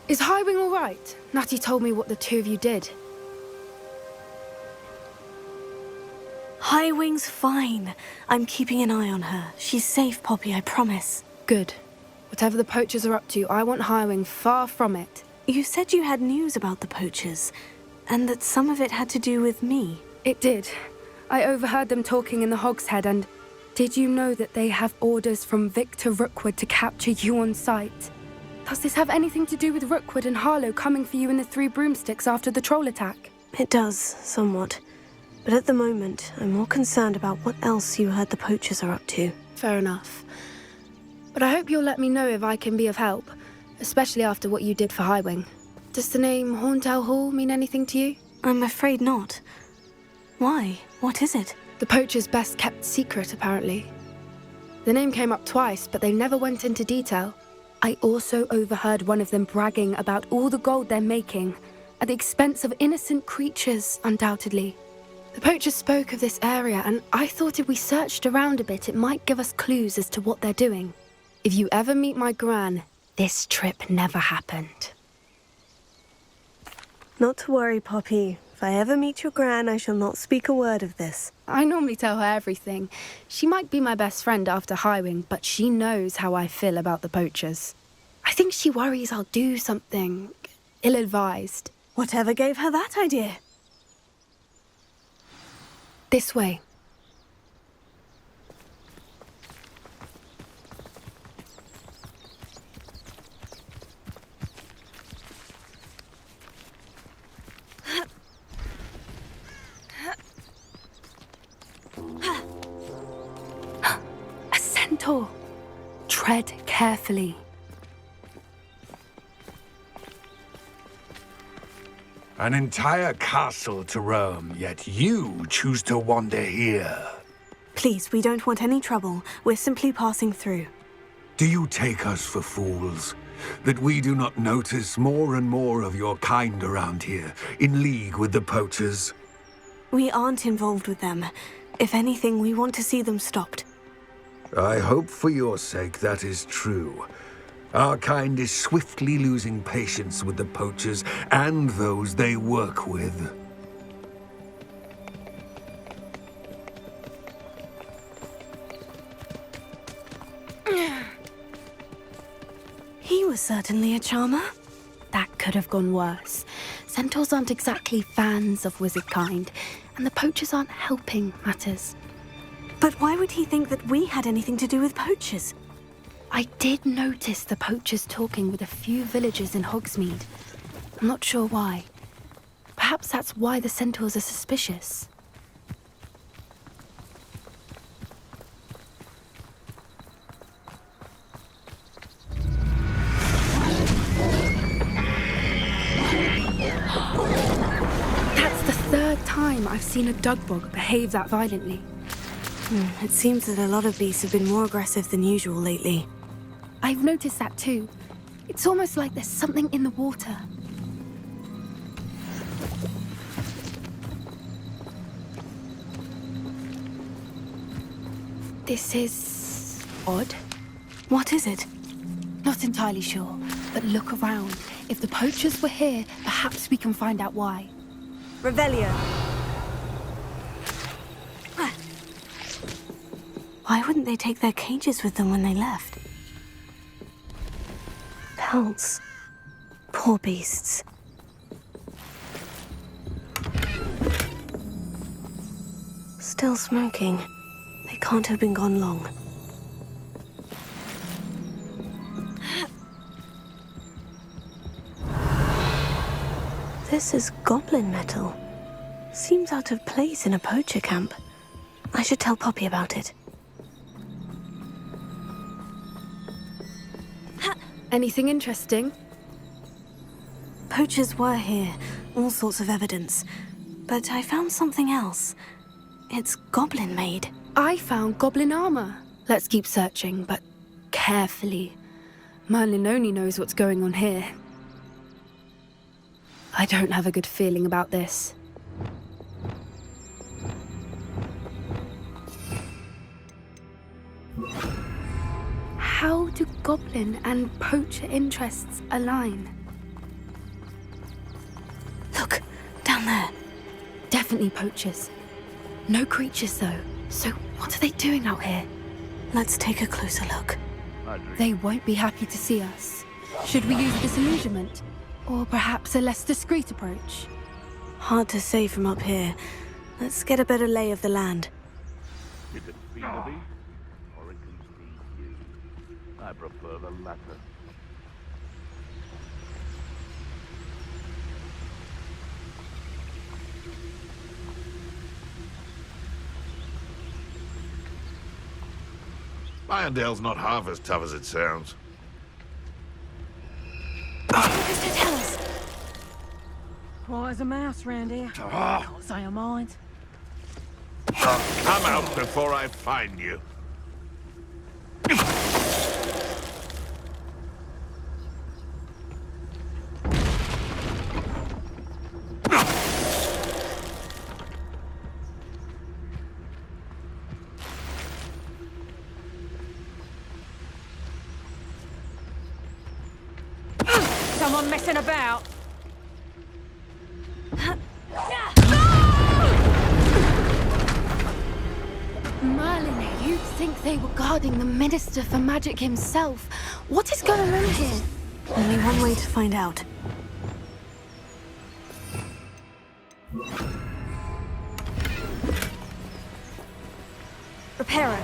Is Highwing all right? Natty told me what the two of you did. Highwing's fine. I'm keeping an eye on her. She's safe, Poppy, I promise. Good. Whatever the Poachers are up to, I want Highwing far from it. You said you had news about the Poachers, and that some of it had to do with me. It did. I overheard them talking in the Hogshead, and did you know that they have orders from Victor Rookwood to capture you on sight? Does this have anything to do with Rookwood and Harlow coming for you in the Three Broomsticks after the troll attack? It does, somewhat. But at the moment, I'm more concerned about what else you heard the Poachers are up to. Fair enough. But I hope you'll let me know if I can be of help, especially after what you did for Highwing. Does the name Horntail Hall mean anything to you? I'm afraid not. Why? What is it? The Poachers' best-kept secret, apparently. The name came up twice, but they never went into detail. I also overheard one of them bragging about all the gold they're making, at the expense of innocent creatures, undoubtedly. The Poachers spoke of this area, and I thought if we searched around a bit, it might give us clues as to what they're doing. If you ever meet my Gran, this trip never happened. Not to worry, Poppy. If I ever meet your Gran, I shall not speak a word of this. I normally tell her everything. She might be my best friend after Highwing, but she knows how I feel about the Poachers. I think she worries I'll do something ill-advised. Whatever gave her that idea? This way. A centaur. Tread carefully. An entire castle to roam, yet you choose to wander here. Please, we don't want any trouble. We're simply passing through. Do you take us for fools? That we do not notice more and more of your kind around here, in league with the Poachers? We aren't involved with them. If anything, we want to see them stopped. I hope for your sake that is true. Our kind is swiftly losing patience with the Poachers and those they work with. He was certainly a charmer. That could have gone worse. Centaurs aren't exactly fans of wizard kind, and the Poachers aren't helping matters. But why would he think that we had anything to do with Poachers? I did notice the Poachers talking with a few villagers in Hogsmeade. I'm not sure why. Perhaps that's why the Centaurs are suspicious. That's the third time I've seen a Dugbog behave that violently. It seems that a lot of beasts have been more aggressive than usual lately. I've noticed that too. It's almost like there's something in the water. This is odd. What is it? Not entirely sure, but look around. If the Poachers were here, perhaps we can find out why. Revelio. Why wouldn't they take their cages with them when they left? Pelts. Poor beasts. Still smoking. They can't have been gone long. This is goblin metal. Seems out of place in a poacher camp. I should tell Poppy about it. Anything interesting? Poachers were here, all sorts of evidence. But I found something else. It's goblin-made. I found goblin armor. Let's keep searching, but carefully. Merlin only knows what's going on here. I don't have a good feeling about this. do goblin and poacher interests align? Look, down there. Definitely poachers. No creatures, though. So what are they doing out here? Let's take a closer look. They won't be happy to see us. Should we use disillusionment? Or perhaps a less discreet approach? Hard to say from up here. Let's get a better lay of the land. It can feed the beast, or it can feed you. I prefer the latter. Irondale's not half as tough as it sounds. Mr. Tell us. Quiet as a mouse round here. Can't say a mind. Come out before I find you. Someone messing about. Merlin, you'd think they were guarding the Minister for Magic himself. What is going on here? Only one way to find out. Reparo.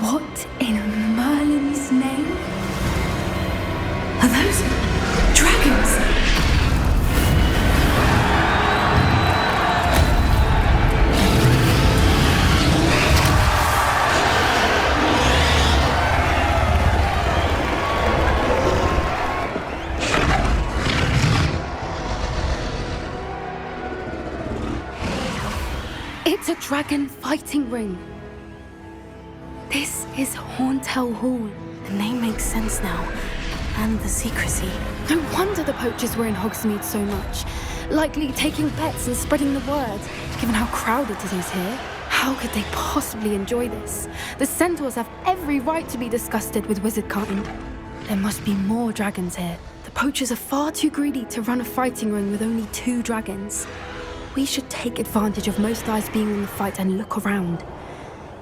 What in Merlin's name? Are those dragons? It's a dragon fighting ring. This is Horntail Hall. The name makes sense now. And the secrecy. No wonder the poachers were in Hogsmeade so much. Likely taking bets and spreading the word, given how crowded it is here. How could they possibly enjoy this? The Centaurs have every right to be disgusted with wizard kind. There must be more dragons here. The poachers are far too greedy to run a fighting ring with only 2 dragons. We should take advantage of most eyes being in the fight and look around.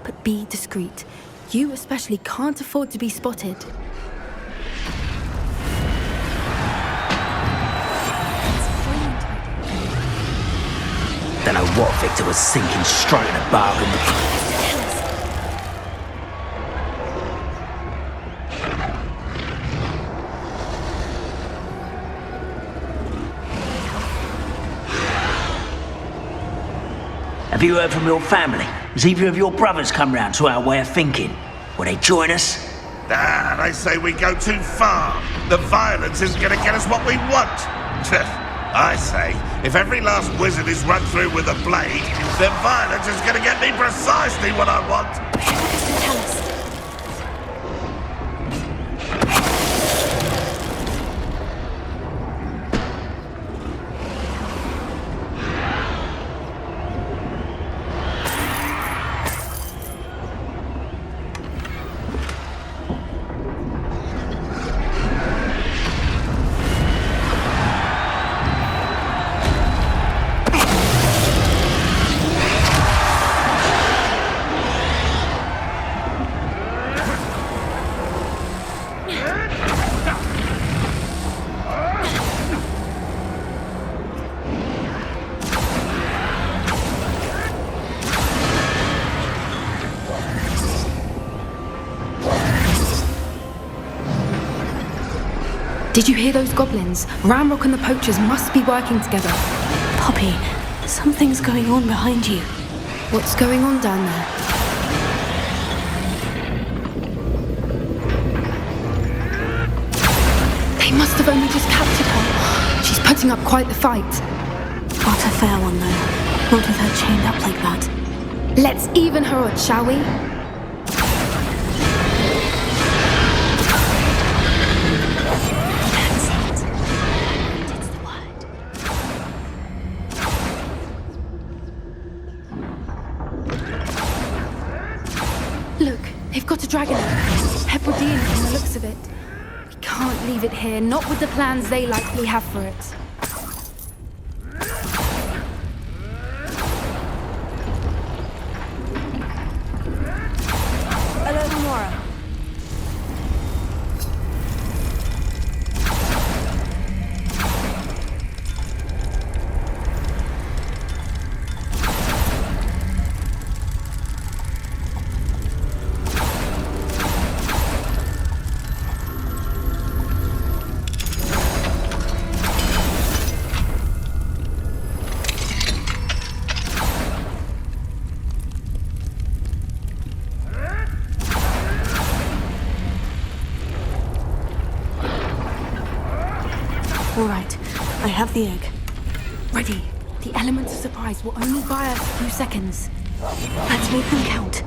But be discreet. You especially can't afford to be spotted. Don't know what Victor was sinking straight in a bargain with. Have you heard from your family? Has either of your brothers come round to our way of thinking? Will they join us? They say we go too far. The violence isn't going to get us what we want. I say, if every last wizard is run through with a blade, then violence is going to get me precisely what I want. Tell us. Did you hear those goblins? Ramrock and the poachers must be working together. Poppy, something's going on behind you. What's going on down there? We've only just captured her. She's putting up quite the fight. Not a fair one, though. Not with her chained up like that. Let's even her odds, shall we? That's the word. Look, they've got a dragon egg. Hebridean from the looks of it. We can't leave it here, not with the plans they likely have for it. Hello, Nora. All right, I have the egg. Ready. The elements of surprise will only buy us a few seconds. Let's make them count.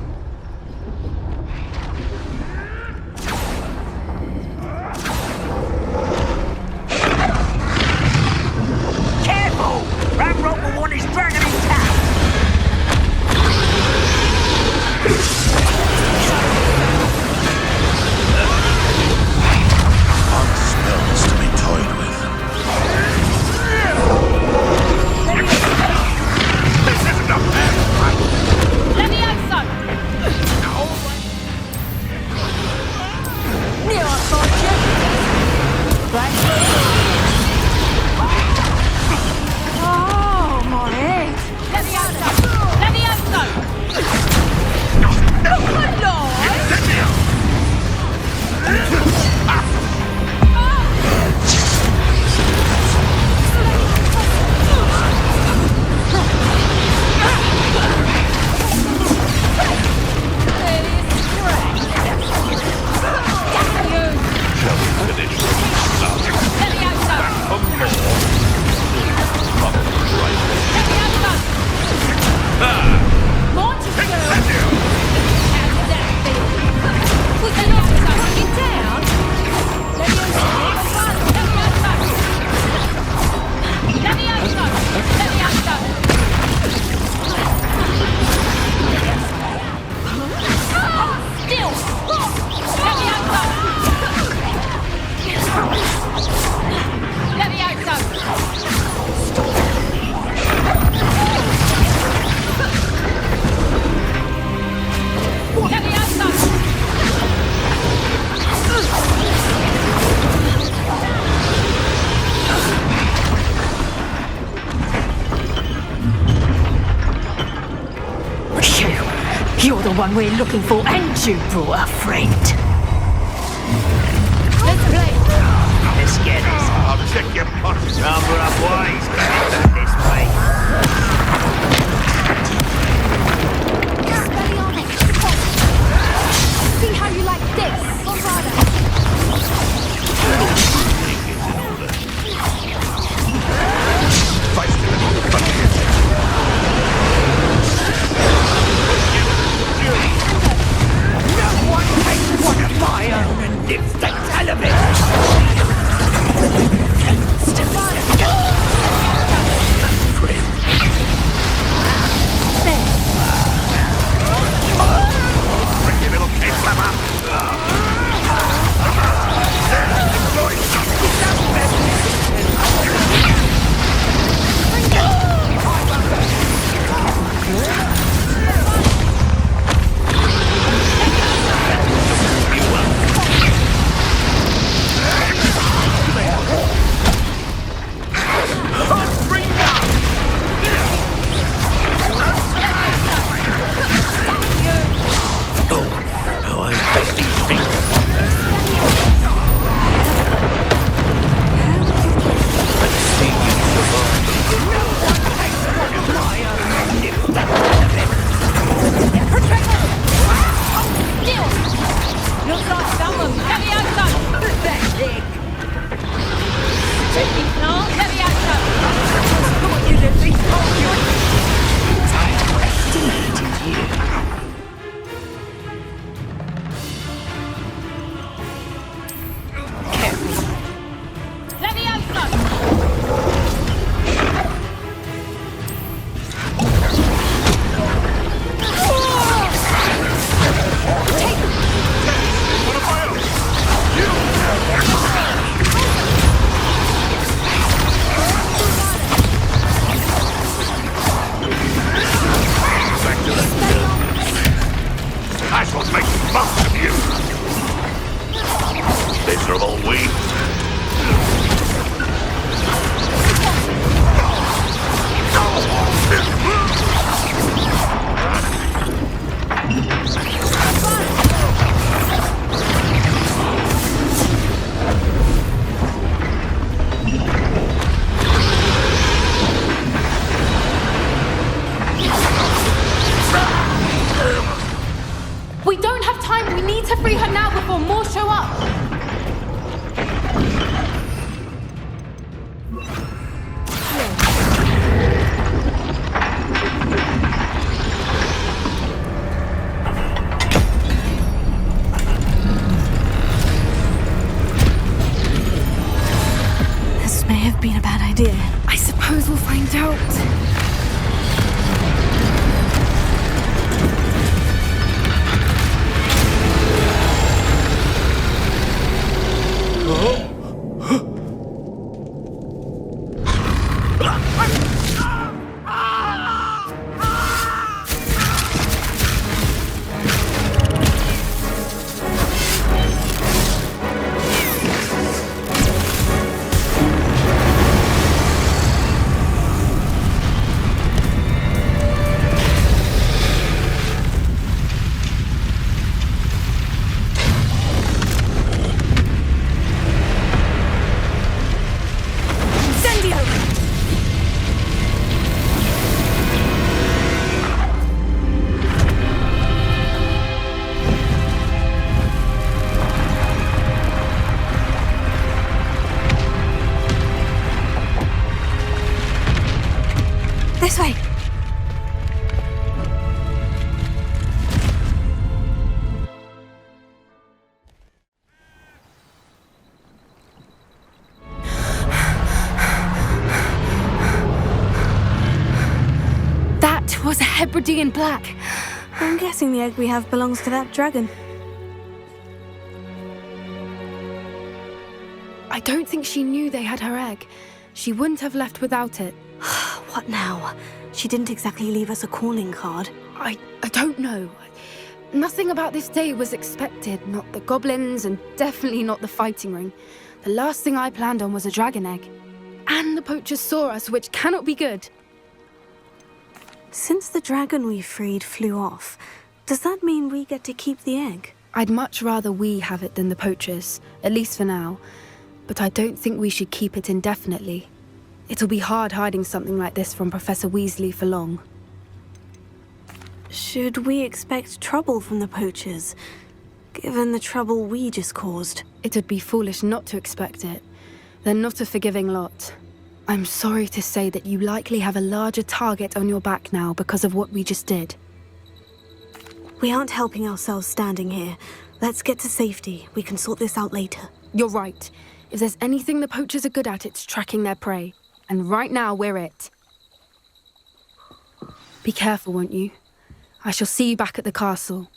Careful! Ramrock will want his dragon intact! Odd spells to be toyed with. This isn't a fair fight! Levioso! Near our fortune! Oh, my head! Levioso! Levioso! Good lord! Shall we finish what we started? For more. Probably You're the one we're looking for, and you brought a friend. Let's play. Let's get this. I'll check your pockets. Number up wise, back this way. See how you like this. Lift the television! mock you! Miserable weak! We don't have time. We need to free her now before more show up. This may have been a bad idea. I suppose we'll find out. This way. That was a Hebridean black. I'm guessing the egg we have belongs to that dragon. I don't think she knew they had her egg. She wouldn't have left without it. What now? She didn't exactly leave us a calling card. I don't know. Nothing about this day was expected. Not the goblins, and definitely not the fighting ring. The last thing I planned on was a dragon egg. And the poachers saw us, which cannot be good. Since the dragon we freed flew off, does that mean we get to keep the egg? I'd much rather we have it than the poachers, at least for now. But I don't think we should keep it indefinitely. It'll be hard hiding something like this from Professor Weasley for long. Should we expect trouble from the poachers, given the trouble we just caused? It'd be foolish not to expect it. They're not a forgiving lot. I'm sorry to say that you likely have a larger target on your back now because of what we just did. We aren't helping ourselves standing here. Let's get to safety. We can sort this out later. You're right. If there's anything the poachers are good at, it's tracking their prey. And right now, we're it. Be careful, won't you? I shall see you back at the castle.